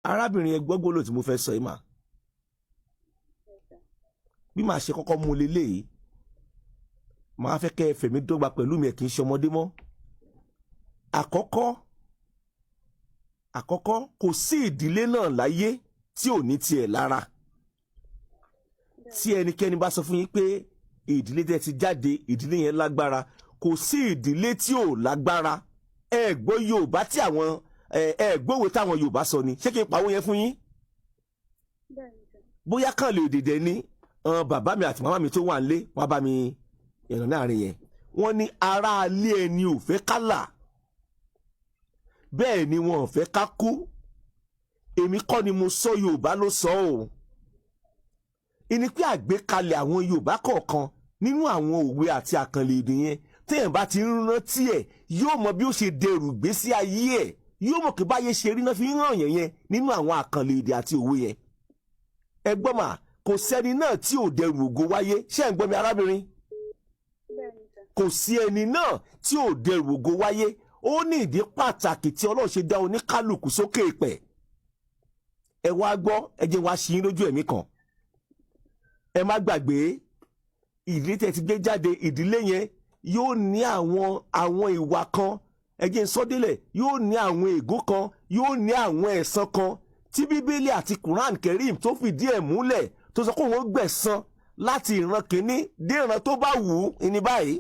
arábìnrin ẹ gbọ́gbó lò tí mo fẹ́ sọ yìí mà bí màá ṣe kọ́kọ́ mú leléyìí màá fẹ́ kẹ́ ẹ fẹ̀mí dọ́gba pẹ̀lú mi ẹ̀ kì í ṣe ọmọdé mọ́. àkọ́kọ́ kò sí ìdílé náà láyé tí ò ní tiẹ̀ lára. Tí ẹnikẹ́ni bá sọ fún yín pé ìdílé tẹ́ ti jáde ìdílé yẹn lágbára, kò sí ìdílé tí ò lágbára. Ẹ gbọ́ Yorùbá tí àwọn ẹ gbọ́wé táwọn Yorùbá sọ ni, ṣé kí n pawó yẹn fún yín? Bóyá kàn lè dìde ní bàbá mi àti màmá mi tó wà nílé wọ́n bá mi yànnà láàrin yẹn. Wọ́n ní ará ilé ẹni ò fẹ́ ká là, bẹ́ẹ̀ ni wọn ò fẹ́ ká kú. Èmi kọ́ ni mo sọ, Yorùbá ló sọ ọ́. Ìní pé àgbékalẹ̀ àwọn Yorùbá kọ̀ọ̀kan nínú àwọn òwe àti àkànlè èdè yẹn téèyàn bá ti ń rántí ẹ̀ yóò mọ bí ó ṣe dẹrù gbésí ayé ẹ̀, yóò mọ̀ pé báyé ṣe rí náà fi ń hàn yẹn nínú àwọn àkànlè èdè àti òwe yẹn. Ẹ gbọ́ mà, kò sẹ́ni náà tí ò dẹrù ògo wáyé. Ṣé ẹ̀ ń gbọ́ mi arábìnrin? Kò sí ẹni náà tí ò dẹrù ògo wáyé. Ó ní ìdí pàtàkì tí Ọlọ́run ṣe dá oníkálùkù sókè ìpẹ̀. Ẹ wá gbọ́, ẹ jẹ́ wá ṣí lójú ẹ̀mí kan. Ẹ má gbàgbé ìdílé tẹ́ ti gbé jáde, ìdílé yẹn yóò ní àwọn ìwà kan, ẹ jẹ́ n sọ délẹ̀, yóò ní àwọn ègún kan, yóò ní àwọn ẹ̀san kan tí Bíbélì àti Quran Kerim tó fìdí ẹ̀ múlẹ̀ tó sọ pé wọ́n gbẹ̀san láti ìran kìíní dé ìran tó bá wù ú ní báyìí.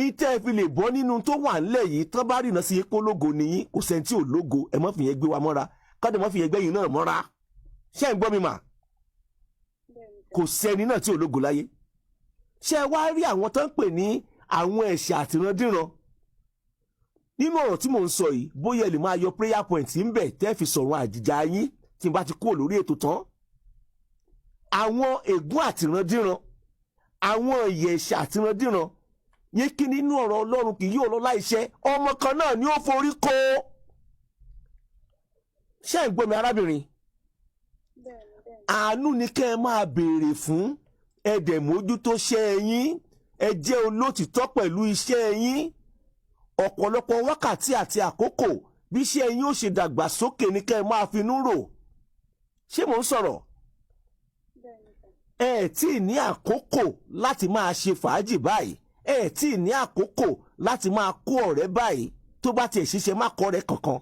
Ìtẹ́ fi lè bọ́ nínú tó wà ńlẹ̀ yìí tán bá rìnà sí epo lógo nìyí, kò sẹ́ni tí ò lógo, ẹ má fi yẹn gbé wa mọ́ra, káde má fi yẹn gbẹ́yìn náà mọ́ra. Ṣé ẹ̀ ń gbọ́ mi mà? Kò sẹ́ni náà tí ò lógo láyé. Ṣé ẹ wá rí àwọn tó ń pè ní àwọn ẹ̀ṣẹ̀ àtìrandíran? Nínú ọ̀rọ̀ tí mò ń sọ yìí, bóyá ẹ lè máa yọ prayer point ń bẹ̀ tẹ́ fi sọ̀rọ̀ àjìjà yín tí n bá ti kúrò lórí ètò tán. Àwọn ègún àtìrandíran, àwọn ìyè ẹ̀ṣẹ̀ àtìrandíran yẹn kí nínú ọ̀rọ̀ Ọlọ́run kì yóò lọ láìṣẹ, ọmọ kan náà ni ó forí kó. Ṣé ẹ̀ ń gbọ́ mi arábìnrin? Àánú ni kẹ́ ẹ máa béèrè fún, ẹ dẹ̀ mójútó iṣẹ́ yín, ẹ jẹ́ olótìtọ́ pẹ̀lú iṣẹ́ yín. Ọ̀pọ̀lọpọ̀ wákàtí àti àkókò bí iṣẹ́ yín ó ṣe dàgbà sókè ni kẹ́ ẹ máa finú rò. Ṣé mò ń sọ̀rọ̀? Ẹ tí ì ní àkókò láti máa ṣe fàájì báyìí, ẹ tí ì ní àkókò láti máa kó ọ̀rẹ́ báyìí, tó bá tiẹ̀ ṣiṣẹ́ má kọ́ ọ̀rẹ́ kankan.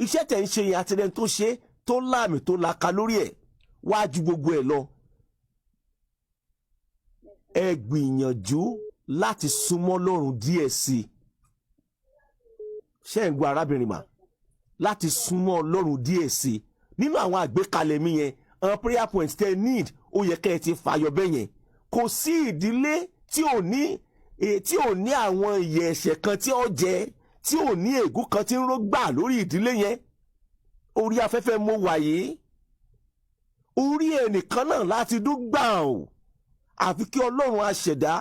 Iṣẹ́ tẹ̀ ń ṣe yẹn àtẹ̀lẹ́ni tó ṣe tó láàmì tó laka lórí ẹ̀ wá ju gbogbo ẹ̀ lọ. Ẹ gbìyànjú láti súnmọ́ Ọlọ́run díẹ̀ sí i. Ṣé ẹ̀ ń gbọ́ arábìnrin mà? Láti súnmọ́ Ọlọ́run díẹ̀ sí i. Nínú àwọn àgbékalẹ̀ mi yẹn, àwọn prayer points tẹ́ need ó yẹ kẹ́ ẹ ti fàyọ bẹ́ẹ̀ yẹn. Kò sí ìdílé tí ò ní àwọn ìyè ẹ̀ṣẹ̀ kan tí ó jẹ, tí ò ní ègún kan tí ń ró gbà lórí ìdílé yẹn. Orí afẹ́fẹ́ mo wà yìí, orí ẹnìkan náà láti dún gbà ò. Àfi kí Ọlọ́run aṣẹ̀dá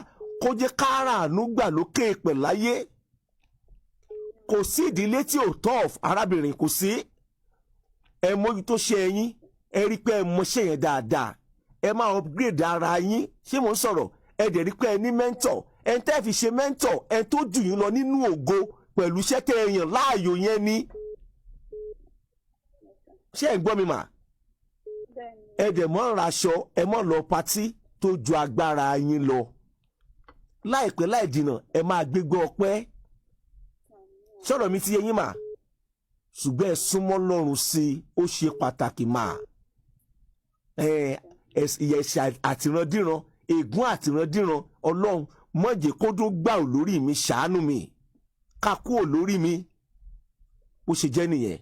kó jẹ́ káràánú gbà lókè ìpẹ̀ láyé. Kò sí ìdílé tí ò tough arábìnrin, kò sí. Ẹ mójútó ṣe ẹ̀yin, ẹ rí pé ẹ mọṣẹ́ yẹn dáadáa, ẹ máa upgrade ara yín. Ṣé mò ń sọ̀rọ̀? Ẹ dẹ̀ rí pé ẹ ní mentor, ẹ ń tẹ́ fi ṣe mentor, ẹ tó jù yín lọ nínú ògo pẹ̀lú iṣẹ́ tẹ́ ẹ yàn láàyò yẹn ni. Ṣé ẹ̀ ń gbọ́ mi mà? Ẹ dẹ̀ mọ́ raṣọ, ẹ mọ́ lọ patí tó ju agbára yín lọ. Láìpẹ́ láì jìnnà ẹ máa gbégbá ọpẹ́. Ṣọ̀rọ̀ mi ti yé yín mà? Ṣùgbọ́n ẹ súnmọ́ Ọlọ́run sí i, ó ṣe pàtàkì mà. Ẹ̀ṣẹ̀ àtìrandíran, ègún àtìrandíran, Ọlọ́run má jẹ́ kó dó gbà ò lórí mi, ṣàánú mi, ká kúrò lórí mi. Ó ṣe jẹ́ nìyẹn.